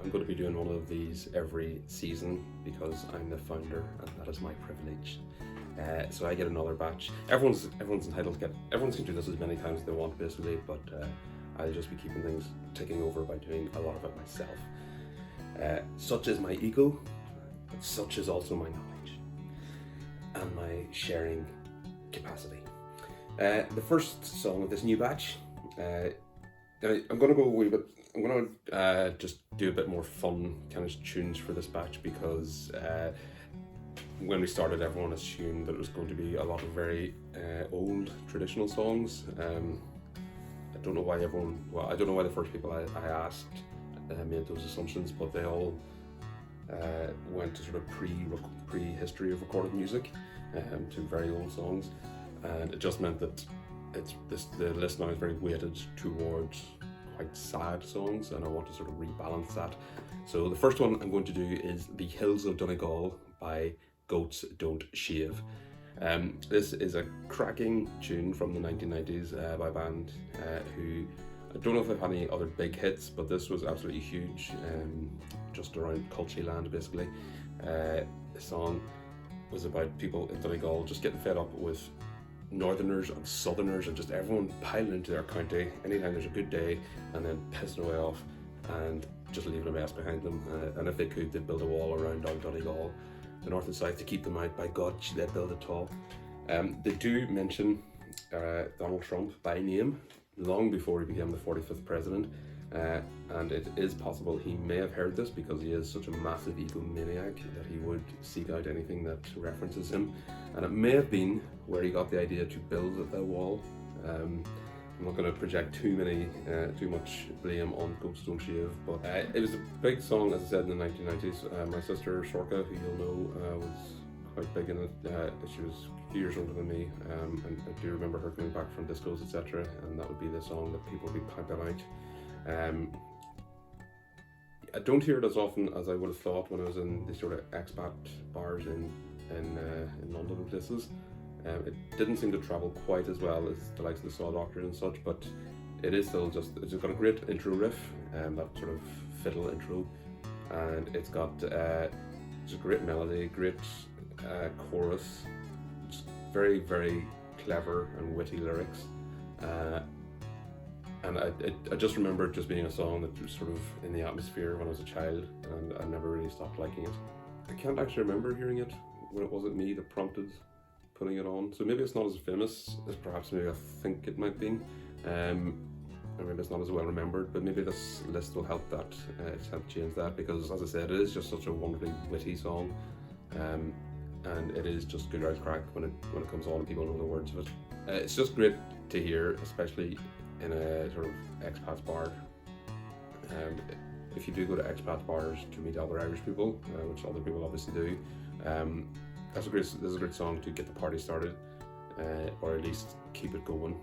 I'm going to be doing one of these every season because I'm the founder and that is my privilege. So I get another batch. Everyone's entitled to everyone can do this as many times as they want basically, but I'll just be keeping things ticking over by doing a lot of it myself. Such is my ego, but such is also my knowledge and my sharing capacity. The first song of this new batch, I'm going to go a wee bit, I'm going to just do a bit more fun kind of tunes for this batch because when we started everyone assumed that it was going to be a lot of very old traditional songs. I don't know why I don't know why the first people I asked made those assumptions, but they all went to sort of pre-history of recorded music to very old songs, and it just meant that the list now is very weighted towards quite sad songs, and I want to sort of rebalance that. So the first one I'm going to do is The Hills of Donegal by Goats Don't Shave. This is a cracking tune from the 1990s by a band who, I don't know if they've had any other big hits, but this was absolutely huge, just around Culture Land basically. The song was about people in Donegal just getting fed up with Northerners and Southerners and just everyone piling into their county anytime there's a good day and then pissing away off and just leaving a mess behind them. And if they could, they'd build a wall around Donegal, the north and south, to keep them out. By God, they'd build it tall. They do mention Donald Trump by name long before he became the 45th president, and it is possible he may have heard this because he is such a massive egomaniac that he would seek out anything that references him, and it may have been where he got the idea to build the wall. I'm not going to project too much blame on Goats Don't Shave, but it was a big song, as I said, in the 1990s. My sister Sorka, who you'll know, was quite big in it. She was a few years older than me, and I do remember her coming back from discos, etc., and that would be the song that people would be piping out. I don't hear it as often as I would have thought when I was in the sort of expat bars in London and places. It didn't seem to travel quite as well as the likes of the Saw Doctor and such, but it is still it's got a great intro riff, that sort of fiddle intro, and it's got it's a great melody, great chorus, just very, very clever and witty lyrics, and I just remember it just being a song that was sort of in the atmosphere when I was a child, and I never really stopped liking it. I can't actually remember hearing it when it wasn't me that prompted putting it on, so maybe it's not as famous as perhaps maybe I think it might be, or maybe it's not as well remembered, but maybe this list will help that, help change that, because as I said, it is just such a wonderfully witty song, and it is just good out crack when it comes on and people know the words of it. It's just great to hear, especially in a sort of expat bar. If you do go to expat bars to meet other Irish people, which other people obviously do, this is a great song to get the party started, or at least keep it going.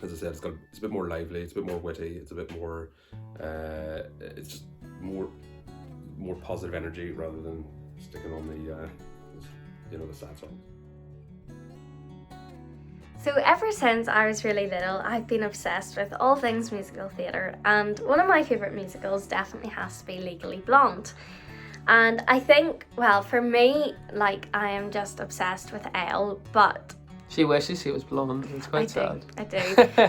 As I said, it's a bit more lively, it's a bit more witty, it's a bit more, it's just more positive energy rather than sticking on the sad songs. So ever since I was really little, I've been obsessed with all things musical theatre, and one of my favourite musicals definitely has to be Legally Blonde. And I think, well, for me, like, I am just obsessed with Elle, but... She wishes she was blonde, it's quite sad. I do.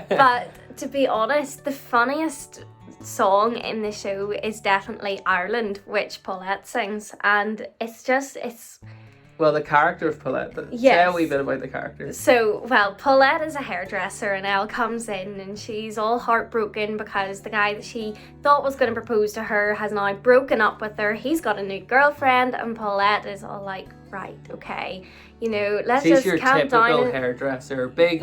But to be honest, the funniest song in the show is definitely Ireland, which Paulette sings, and it's... Well, the character of Paulette, say a wee bit about the character. So, well, Paulette is a hairdresser, and Elle comes in and she's all heartbroken because the guy that she thought was going to propose to her has now broken up with her. He's got a new girlfriend, and Paulette is all like, right, okay, let's She's just calm down. She's your typical hairdresser, big,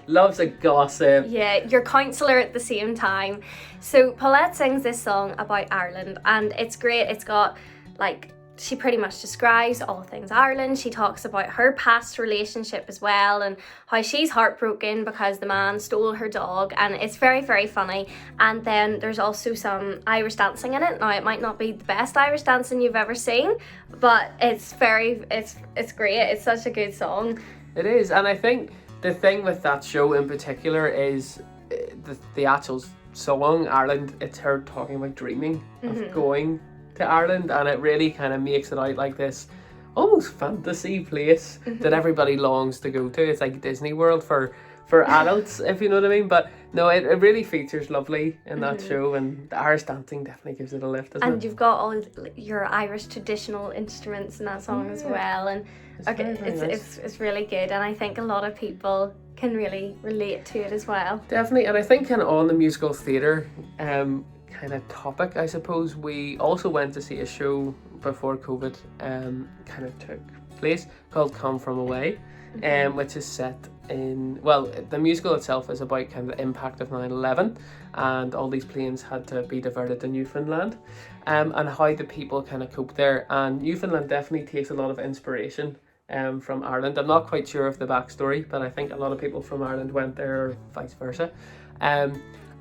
loves a gossip. Yeah, your counsellor at the same time. So Paulette sings this song about Ireland, and it's great. It's got, like, she pretty much describes all things Ireland. She talks about her past relationship as well, and how she's heartbroken because the man stole her dog, and it's very, very funny. And then there's also some Irish dancing in it. Now, it might not be the best Irish dancing you've ever seen, but it's great. It's such a good song. It is, and I think the thing with that show in particular is the actual song, Ireland, it's her talking about dreaming of going to Ireland, and it really kind of makes it out like this almost fantasy place that everybody longs to go to. It's like Disney World for adults, if you know what I mean. But no, it really features lovely in that show, and the Irish dancing definitely gives it a lift, doesn't And it? you've got all your Irish traditional instruments in that song as well, and it's really good, and I think a lot of people can really relate to it as well. Definitely, and I think kind of on the musical theatre kind of topic, I suppose, we also went to see a show before COVID kind of took place called Come From Away, which is set in, well, the musical itself is about kind of the impact of 9/11 and all these planes had to be diverted to Newfoundland, and how the people kind of cope there. And Newfoundland definitely takes a lot of inspiration from Ireland. I'm not quite sure of the backstory, but I think a lot of people from Ireland went there, or vice versa.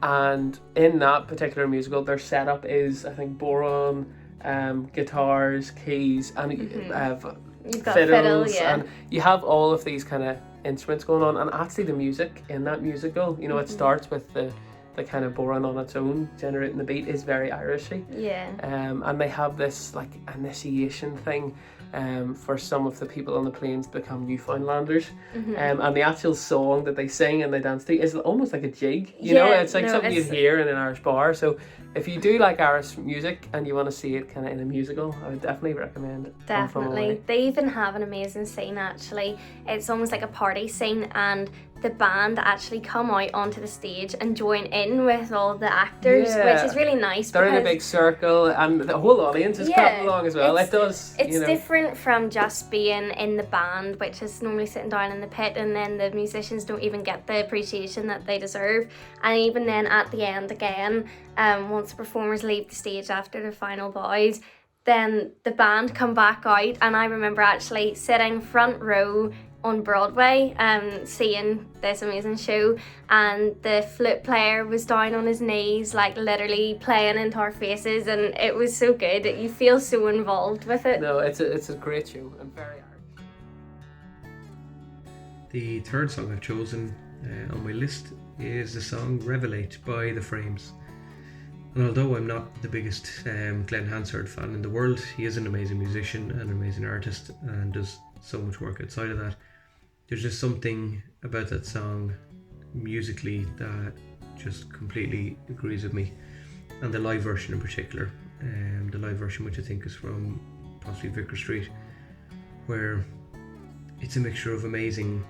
And in that particular musical, their setup is, I think, boron, guitars, keys, and You've got fiddles, fiddle, and you have all of these kind of instruments going on. And actually, the music in that musical, you know, it starts with the kind of boron on its own, generating the beat, is very Irishy. Yeah. And they have this like initiation thing for some of the people on the planes to become Newfoundlanders. And the actual song that they sing and they dance to is almost like a jig. You know, it's like something you'd hear in an Irish bar. So if you do like Irish music and you want to see it kind of in a musical, I would definitely recommend it. Definitely. They even have an amazing scene, actually. It's almost like a party scene, and the band actually come out onto the stage and join in with all the actors, which is really nice. They're in a big circle and the whole audience is clapping along as well. It's different from just being in the band, which is normally sitting down in the pit, and then the musicians don't even get the appreciation that they deserve. And even then at the end again, once the performers leave the stage after the final bows, then the band come back out, and I remember actually sitting front row on Broadway, seeing this amazing show, and the flute player was down on his knees, like literally playing into our faces, and it was so good. You feel so involved with it. No, it's a great show and very Irish. The third song I've chosen on my list is the song Revelate by The Frames. And although I'm not the biggest Glenn Hansard fan in the world, he is an amazing musician and an amazing artist and does so much work outside of that. There's just something about that song musically that just completely agrees with me, and the live version in particular, the live version which I think is from possibly Vicar Street, where it's a mixture of amazing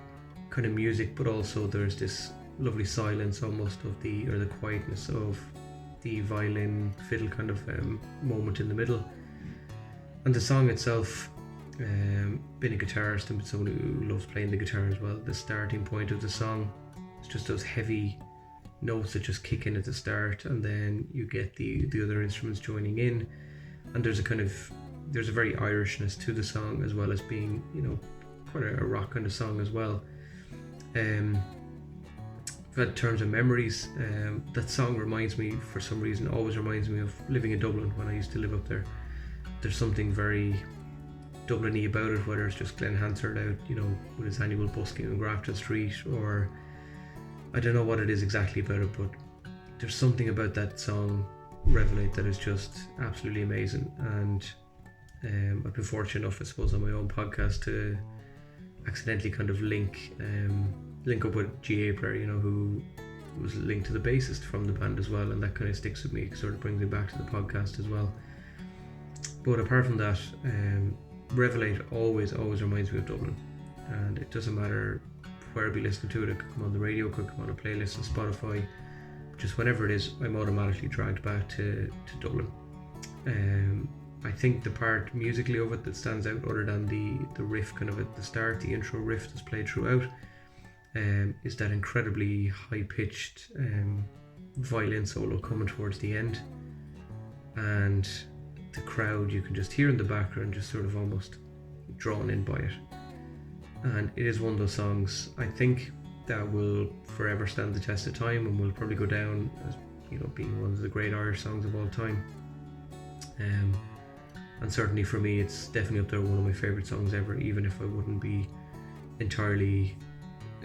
kind of music, but also there's this lovely silence almost of the quietness of the violin fiddle kind of moment in the middle. And the song itself, being a guitarist and someone who loves playing the guitar as well, the starting point of the song, it's just those heavy notes that just kick in at the start, and then you get the other instruments joining in, and there's a very Irishness to the song, as well as being, you know, quite a rock kind of song as well. In terms of memories, that song always reminds me of living in Dublin when I used to live up there. There's something very Dublin-y about it, whether it's just Glenn Hansard out, you know, with his annual busking on Grafton Street, or I don't know what it is exactly about it, but there's something about that song Revelate that is just absolutely amazing. And I've been fortunate enough, I suppose, on my own podcast to accidentally kind of link up with G. Abler, you know, who was linked to the bassist from the band as well, and that kind of sticks with me. It sort of brings me back to the podcast as well. But apart from that, Revelate always reminds me of Dublin, and it doesn't matter where I'll be listening to it. It could come on the radio, it could come on a playlist on Spotify. Just whenever it is, I'm automatically dragged back to Dublin. I think the part musically of it that stands out, other than the riff kind of at the start, the intro riff that's played throughout, is that incredibly high-pitched violin solo coming towards the end, and the crowd you can just hear in the background, just sort of almost drawn in by it. And it is one of those songs, I think, that will forever stand the test of time, and will probably go down as, you know, being one of the great Irish songs of all time. And certainly for me, it's definitely up there, one of my favourite songs ever, even if I wouldn't be entirely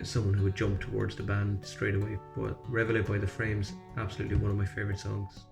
someone who would jump towards the band straight away. But Revelate by the Frames, absolutely one of my favourite songs.